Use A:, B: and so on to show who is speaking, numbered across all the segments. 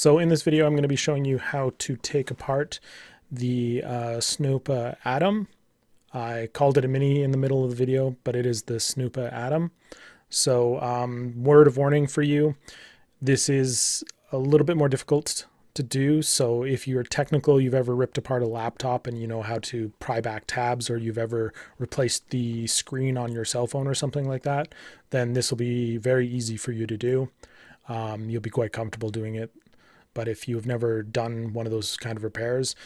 A: So in this video, I'm going to be showing you how to take apart the Snoppa Atom. I called it a mini in the middle of the video, but it is the Snoppa Atom. So word of warning for you, this is a little bit more difficult to do. So if you're technical, you've ever ripped apart a laptop and you know how to pry back tabs, or you've ever replaced the screen on your cell phone or something like that, then this will be very easy for you to do. You'll be quite comfortable doing it. But if you've never done one of those kind of repairs,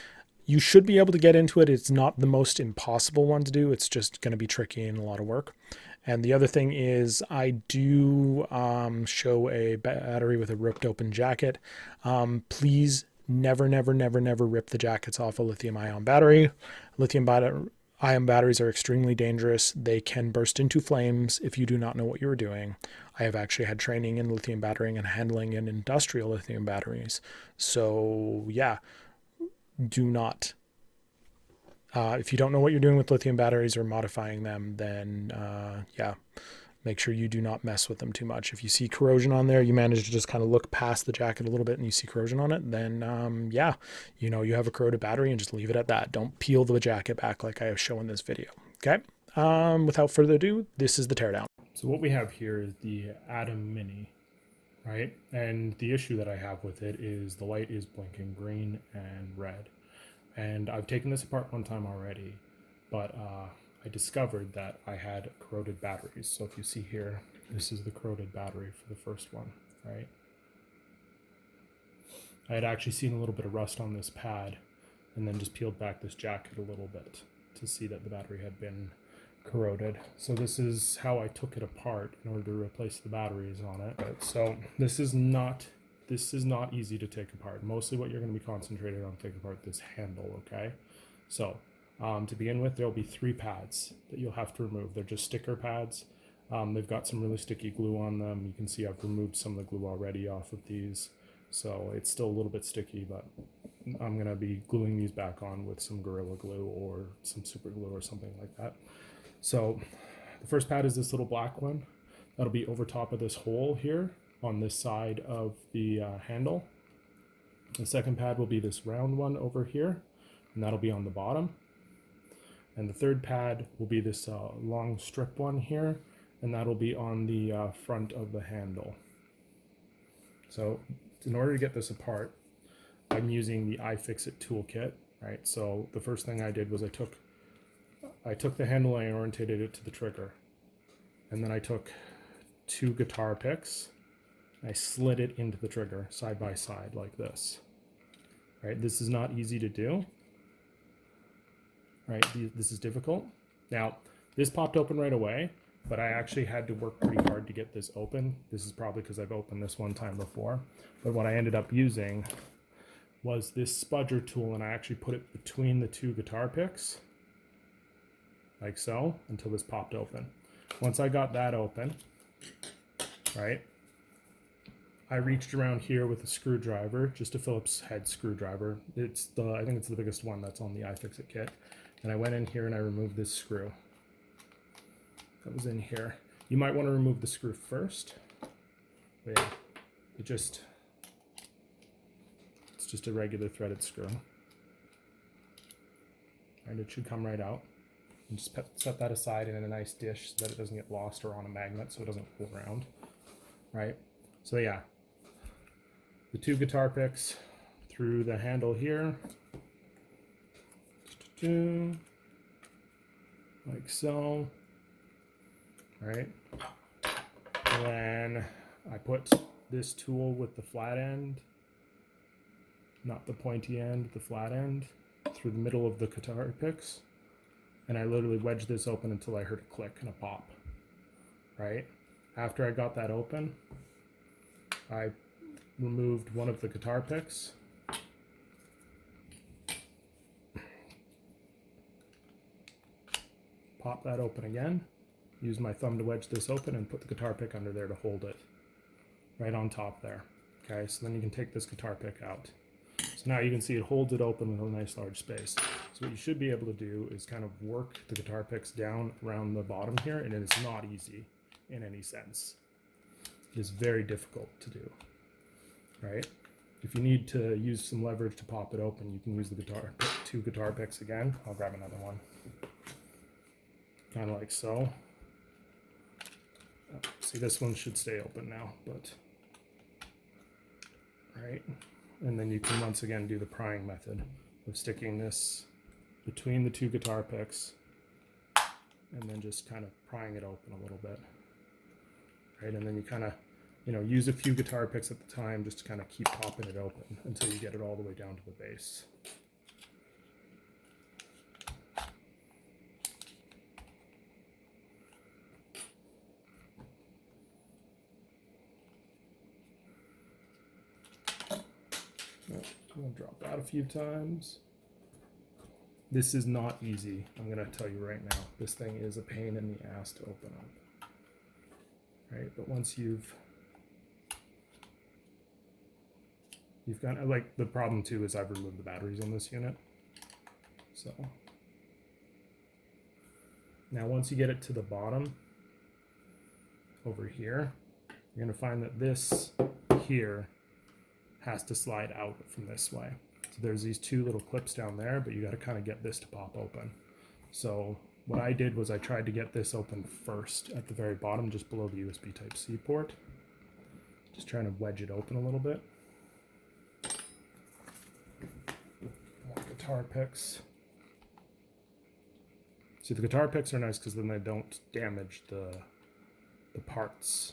A: you should be able to get into it. It's not the most impossible one to do. It's just going to be tricky and a lot of work. And the other thing is I do show a battery with a ripped open jacket. Please never, never, never, never rip the jackets off a lithium-ion battery. Lithium-ion batteries are extremely dangerous. They can burst into flames if you do not know what you're doing. I have actually had training in lithium battering and handling in industrial lithium batteries. So yeah, do not. If you don't know what you're doing with lithium batteries or modifying them, then yeah, make sure you do not mess with them too much. If you see corrosion on there, you manage to just kind of look past the jacket a little bit and you see corrosion on it, then yeah, you know you have a corroded battery, and just leave it at that. Don't peel the jacket back like I have shown in this video. Okay. Without further ado, this is the teardown.
B: So what we have here is the Atom Mini, right? And the issue that I have with it is the light is blinking green and red. And I've taken this apart one time already, but I discovered that I had corroded batteries. So if you see here, this is the corroded battery for the first one, right? I had actually seen a little bit of rust on this pad, and then just peeled back this jacket a little bit to see that the battery had been corroded. So this is how I took it apart in order to replace the batteries on it. So this is not easy to take apart. Mostly what you're going to be concentrated on taking apart this handle, okay? So to begin with, there'll be 3 pads that you'll have to remove. They're just sticker pads. They've got some really sticky glue on them. You can see I've removed some of the glue already off of these. So it's still a little bit sticky, but I'm going to be gluing these back on with some Gorilla Glue or some super glue or something like that. So the first pad is this little black one. That'll be over top of this hole here on this side of the handle. The second pad will be this round one over here, and that'll be on the bottom. And the third pad will be this long strip one here, and that'll be on the front of the handle. So in order to get this apart, I'm using the iFixit toolkit, right? So the first thing I did was I took the handle and I orientated it to the trigger. And then I took 2 guitar picks. I slid it into the trigger side by side like this. Right? This is not easy to do. Right? This is difficult. Now, this popped open right away, but I actually had to work pretty hard to get this open. This is probably because I've opened this one time before. But what I ended up using was this spudger tool, and I actually put it between the 2 guitar picks, like so, until this popped open. Once I got that open, right, I reached around here with a screwdriver, just a Phillips head screwdriver. I think it's the biggest one that's on the iFixit kit. And I went in here and I removed this screw that was in here. You might want to remove the screw first. But yeah, it's just a regular threaded screw. And it should come right out. And just set that aside in a nice dish so that it doesn't get lost, or on a magnet so it doesn't roll around, right? So yeah, the 2 guitar picks through the handle here, like so, right? And then I put this tool with the flat end, not the pointy end, the flat end, through the middle of the guitar picks. And I literally wedged this open until I heard a click and a pop, right? After I got that open, I removed one of the guitar picks. Pop that open again. Use my thumb to wedge this open and put the guitar pick under there to hold it right on top there. Okay, so then you can take this guitar pick out. So now you can see it holds it open with a nice large space. So what you should be able to do is kind of work the guitar picks down around the bottom here, and it is not easy in any sense. It is very difficult to do, right? If you need to use some leverage to pop it open, you can use the two guitar picks again. I'll grab another one. Kind of like so. See, this one should stay open now, but right. And then you can once again do the prying method of sticking this between the two guitar picks and then just kind of prying it open a little bit. Right, and then you kind of, use a few guitar picks at the time just to kind of keep popping it open until you get it all the way down to the base. I'm going to drop that a few times. This is not easy. I'm going to tell you right now. This thing is a pain in the ass to open up. Right, but once you've got, like, the problem too is I've removed the batteries on this unit. So now once you get it to the bottom over here, you're going to find that this here has to slide out from this way. So there's these two little clips down there, but you got to kind of get this to pop open. So what I did was I tried to get this open first at the very bottom, just below the USB Type-C port. Just trying to wedge it open a little bit. More guitar picks. See, the guitar picks are nice because then they don't damage the parts.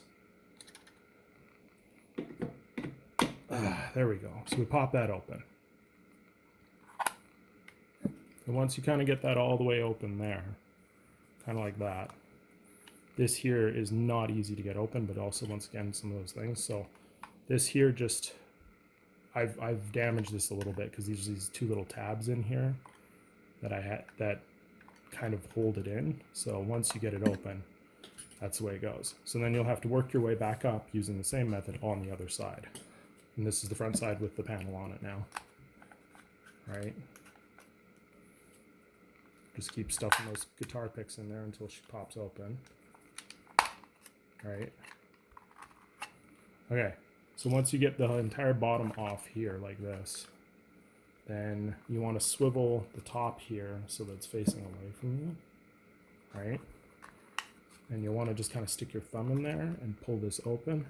B: There we go. So we pop that open. And once you kind of get that all the way open there, kind of like that, this here is not easy to get open, but also once again some of those things. So this here just, I've damaged this a little bit because there's these two little tabs in here that I had that kind of hold it in. So once you get it open, that's the way it goes. So then you'll have to work your way back up using the same method on the other side. And this is the front side with the panel on it now. Right? Just keep stuffing those guitar picks in there until she pops open. Right? Okay, so once you get the entire bottom off here like this, then you want to swivel the top here so that it's facing away from you. Right? And you want to just kind of stick your thumb in there and pull this open.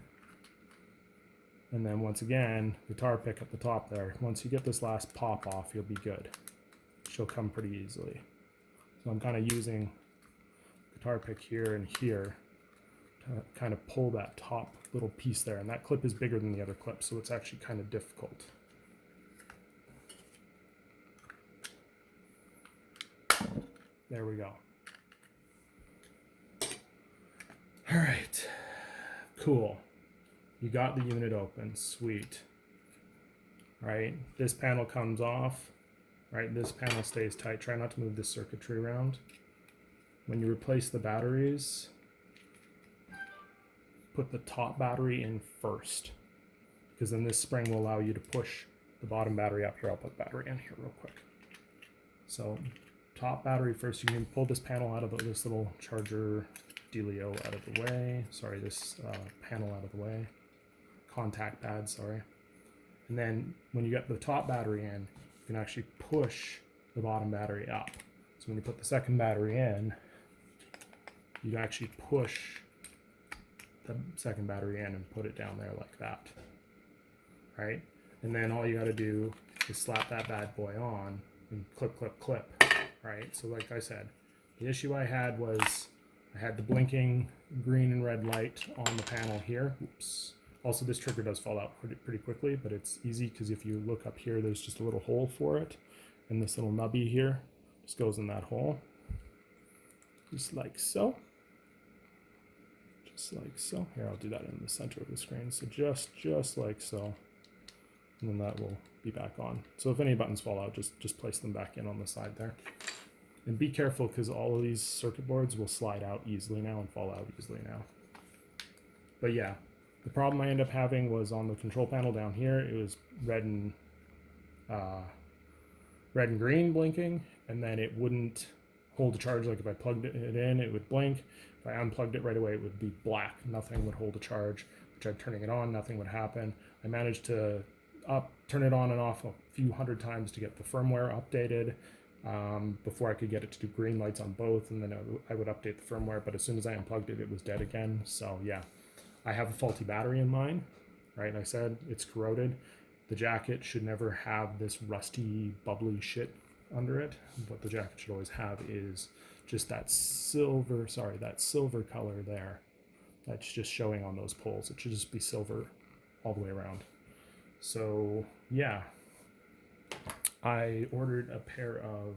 B: And then once again, guitar pick at the top there. Once you get this last pop off, you'll be good. She'll come pretty easily. So I'm kind of using guitar pick here and here to kind of pull that top little piece there. And that clip is bigger than the other clip, so it's actually kind of difficult. There we go. All right, cool. You got the unit open, sweet. Right, this panel comes off. Right, this panel stays tight. Try not to move this circuitry around. When you replace the batteries, put the top battery in first, because then this spring will allow you to push the bottom battery up here. I'll put battery in here real quick. So top battery first. You can pull this panel out of this little charger dealio out of the way. Sorry, this panel out of the way. Contact pad, sorry. And then when you get the top battery in, you can actually push the bottom battery up. So when you put the second battery in, you can actually push the second battery in and put it down there like that. Right? And then all you got to do is slap that bad boy on and clip, clip, clip. Right? So like I said, the issue I had was I had the blinking green and red light on the panel here. Oops. Also, this trigger does fall out pretty quickly, but it's easy because if you look up here, there's just a little hole for it. And this little nubby here just goes in that hole. Just like so. Just like so. Here, I'll do that in the center of the screen. So just like so. And then that will be back on. So if any buttons fall out, just place them back in on the side there. And be careful because all of these circuit boards will slide out easily now and fall out easily now. But yeah. The problem I ended up having was on the control panel down here, it was red and green blinking, and then it wouldn't hold a charge. Like if I plugged it in, it would blink. If I unplugged it right away, it would be black. Nothing would hold a charge. I tried turning it on, nothing would happen. I managed to turn it on and off a few hundred times to get the firmware updated before I could get it to do green lights on both, and then I would update the firmware. But as soon as I unplugged it, it was dead again. So yeah, I have a faulty battery in mine, right? And I said it's corroded. The jacket should never have this rusty, bubbly shit under it. What the jacket should always have is just that silver color there. That's just showing on those poles. It should just be silver all the way around. So yeah, I ordered a pair of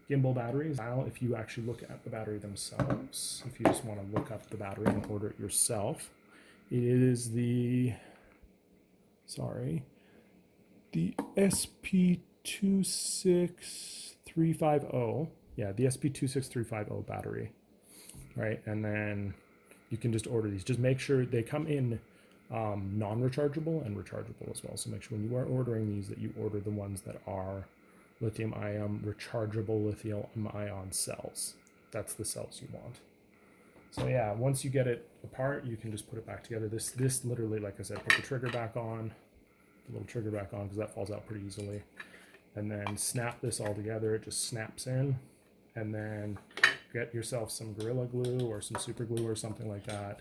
B: gimbal batteries. Now, if you actually look at the battery themselves, if you just want to look up the battery and order it yourself, it is the SP26350. Yeah, the SP26350 battery, right? And then you can just order these. Just make sure they come in non-rechargeable and rechargeable as well. So make sure when you are ordering these that you order the ones that are lithium-ion rechargeable lithium-ion cells. That's the cells you want. So yeah, once you get it apart, you can just put it back together. This literally, like I said, put the trigger back on, the little trigger back on, because that falls out pretty easily. And then snap this all together. It just snaps in. And then get yourself some Gorilla Glue or some super glue or something like that.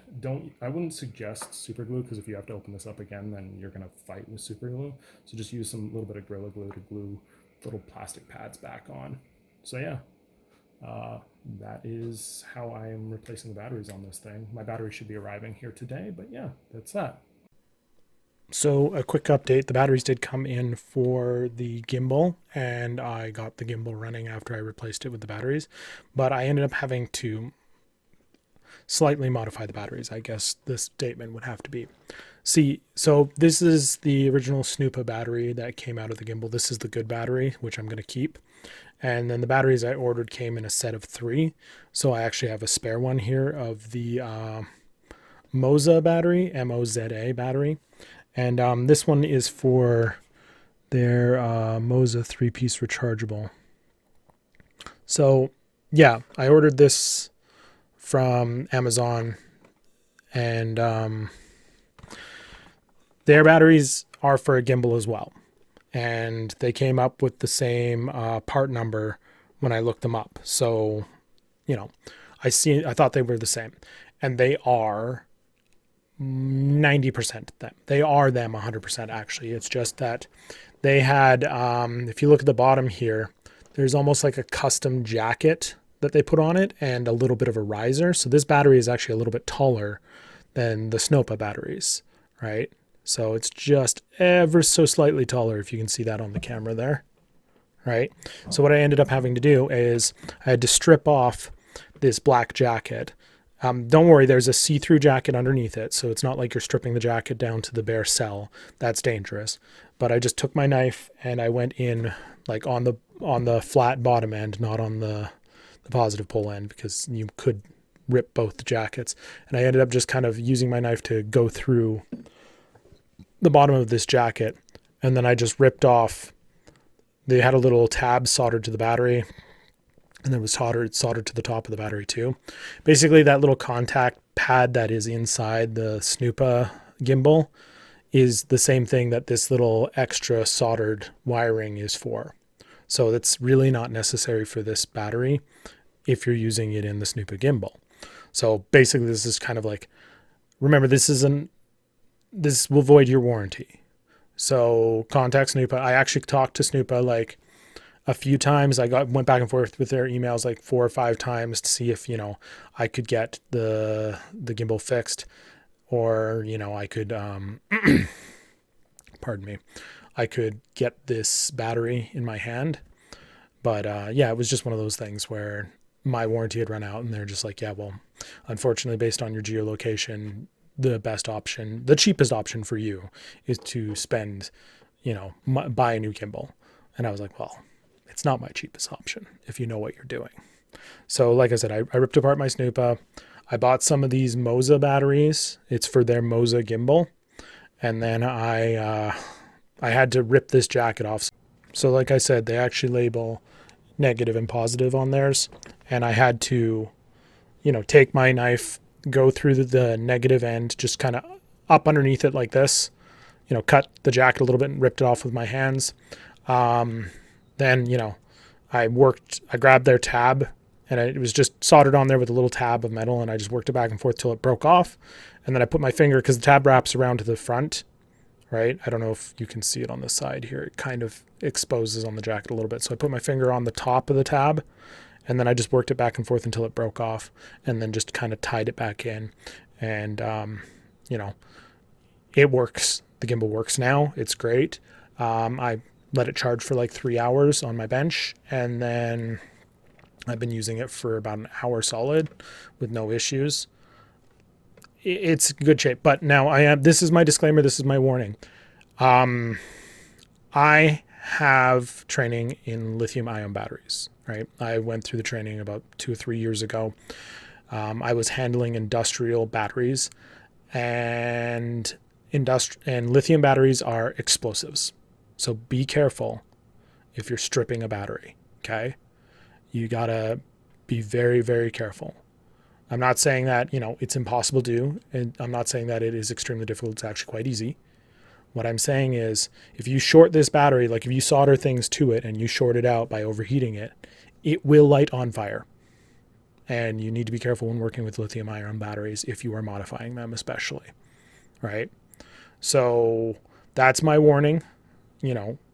B: I wouldn't suggest super glue, because if you have to open this up again, then you're gonna fight with super glue. So just use some little bit of Gorilla Glue to glue little plastic pads back on. So yeah, that is how I am replacing the batteries on this thing. My battery should be arriving here today, but yeah, that's that.
A: So a quick update, the batteries did come in for the gimbal, and I got the gimbal running after I replaced it with the batteries, but I ended up having to slightly modify the batteries, I guess this statement would have to be. See, so this is the original Snoppa battery that came out of the gimbal. This is the good battery, which I'm going to keep. And then the batteries I ordered came in a set of 3. So I actually have a spare one here of the Moza battery, M-O-Z-A battery. And this one is for their Moza 3-piece rechargeable. So yeah, I ordered this from Amazon, and their batteries are for a gimbal as well. And they came up with the same part number when I looked them up. So, you know, I thought they were the same. And they are 90% them. They are them 100% actually. It's just that they had, if you look at the bottom here, there's almost like a custom jacket that they put on it and a little bit of a riser. So this battery is actually a little bit taller than the Snoppa batteries, right? So it's just ever so slightly taller, if you can see that on the camera there, right? So what I ended up having to do is I had to strip off this black jacket. Don't worry, there's a see-through jacket underneath it, so it's not like you're stripping the jacket down to the bare cell. That's dangerous. But I just took my knife and I went in like on the flat bottom end, not on the positive pole end, because you could rip both the jackets. And I ended up just kind of using my knife to go through the bottom of this jacket, and then I just ripped off. They had a little tab soldered to the battery, and then it was soldered to the top of the battery too. Basically, that little contact pad that is inside the Snoppa gimbal is the same thing that this little extra soldered wiring is for. So that's really not necessary for this battery if you're using it in the Snoppa gimbal. So basically, this is kind of like, remember, this will void your warranty. So contact Snoppa. I actually talked to Snoppa like a few times. I went back and forth with their emails like 4 or 5 times to see if, you know, I could get the gimbal fixed, or, you know, I could, pardon me, I could get this battery in my hand. But yeah, it was just one of those things where my warranty had run out, and they're just like, yeah, well, unfortunately, based on your geolocation, the best option, the cheapest option for you is to spend, you know, buy a new gimbal. And I was like, well, it's not my cheapest option if you know what you're doing. So like I said, I ripped apart my Snoppa. I bought some of these Moza batteries. It's for their Moza gimbal. And then I had to rip this jacket off. So like I said, they actually label negative and positive on theirs. And I had to, you know, take my knife, go through the negative end, just kind of up underneath it like this, cut the jacket a little bit and ripped it off with my hands. Then, I grabbed their tab, and it was just soldered on there with a little tab of metal, and I just worked it back and forth till it broke off. And then I put my finger, because the tab wraps around to the front, right? I don't know if you can see it on the side here. It kind of exposes on the jacket a little bit. So I put my finger on the top of the tab, and then I just worked it back and forth until it broke off, and then just kind of tied it back in. And, it works. The gimbal works now. It's great. I let it charge for like 3 hours on my bench, and then I've been using it for about an hour solid with no issues. It's good shape. But now this is my disclaimer. This is my warning. I have training in lithium ion batteries, right? I went through the training about 2 or 3 years ago. I was handling industrial batteries, and lithium batteries are explosives. So be careful if you're stripping a battery, okay? You gotta be very, very careful. I'm not saying that, it's impossible to do, and I'm not saying that it is extremely difficult. It's actually quite easy. What I'm saying is, if you short this battery, like if you solder things to it and you short it out by overheating it, it will light on fire. And you need to be careful when working with lithium ion batteries if you are modifying them, especially, right? So that's my warning.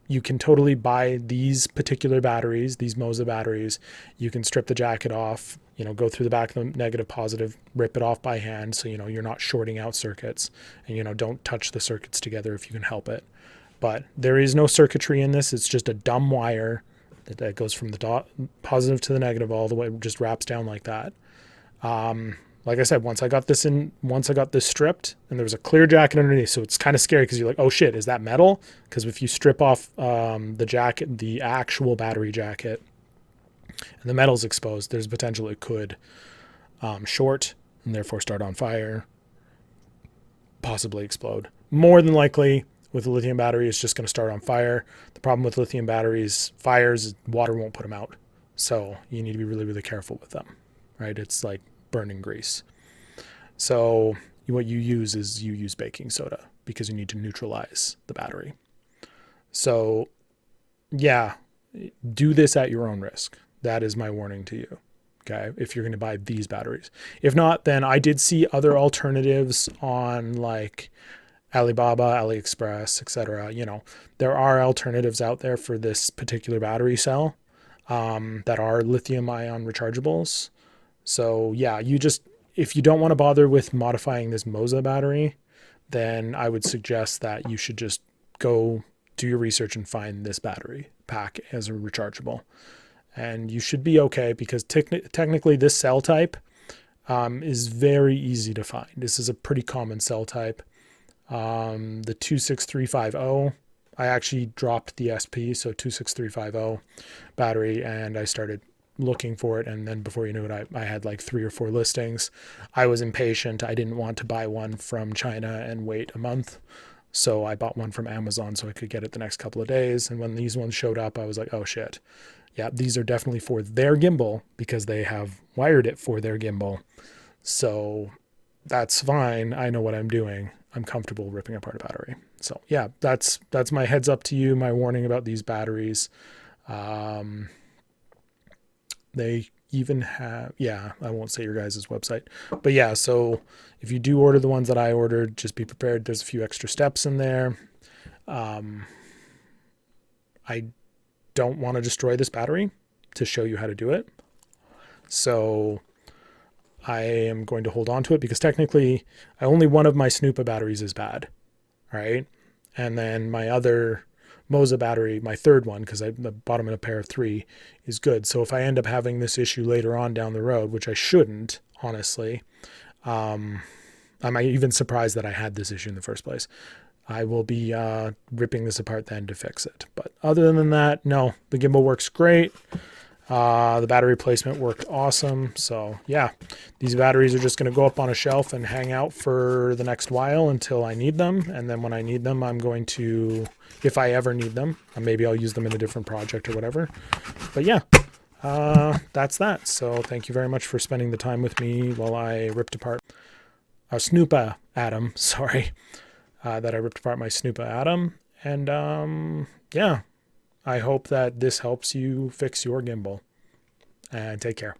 A: You can totally buy these particular batteries, these Moza batteries. You can strip the jacket off, go through the back of the negative positive, rip it off by hand. So, you're not shorting out circuits, and, don't touch the circuits together if you can help it. But there is no circuitry in this. It's just a dumb wire that goes from the positive to the negative all the way, just wraps down like that. Like I said, once I got this stripped, and there was a clear jacket underneath, so it's kind of scary because you're like, oh shit, is that metal? Because if you strip off the jacket, the actual battery jacket, and the metal's exposed, there's potential it could short and therefore start on fire, possibly explode. More than likely, with a lithium battery, it's just going to start on fire. The problem with lithium batteries, fires, water won't put them out. So you need to be really, really careful with them, right? It's like burning grease. So what you use baking soda because you need to neutralize the battery. So yeah, do this at your own risk. That is my warning to you. Okay. If you're going to buy these batteries, if not, then I did see other alternatives on like Alibaba, AliExpress, etc. There are alternatives out there for this particular battery cell that are lithium ion rechargeables. So yeah, if you don't want to bother with modifying this Moza battery, then I would suggest that you should just go do your research and find this battery pack as a rechargeable. And you should be okay because technically this cell type is very easy to find. This is a pretty common cell type. The 26350, I actually dropped the SP, so 26350 battery, and I started looking for it, and then before you knew it, I had like 3 or 4 listings. I was impatient. I didn't want to buy one from China and wait a month, so I bought one from Amazon so I could get it the next couple of days. And when these ones showed up, I was like, oh shit, yeah, these are definitely for their gimbal because they have wired it for their gimbal. So that's fine. I know what I'm doing. I'm comfortable ripping apart a battery. So yeah, that's my heads up to you, my warning about these batteries. They even have, I won't say your guys' website, but yeah, so if you do order the ones that I ordered, just be prepared. There's a few extra steps in there. I don't want to destroy this battery to show you how to do it. So I am going to hold on to it because technically only one of my Snoppa batteries is bad. Right. And then my other Moza battery, my third one, because I bought them in a pair of 3, is good. So if I end up having this issue later on down the road, which I shouldn't, honestly, I'm even surprised that I had this issue in the first place. I will be ripping this apart then to fix it. But other than that, no, the gimbal works great. The battery replacement worked awesome. So yeah, these batteries are just going to go up on a shelf and hang out for the next while until I need them. And then when I need them, I'm going to, if I ever need them, maybe I'll use them in a different project or whatever. But yeah, that's that. So thank you very much for spending the time with me while I ripped apart a Snoppa Atom. Sorry. that I ripped apart my Snoppa Atom. And yeah, I hope that this helps you fix your gimbal. And take care.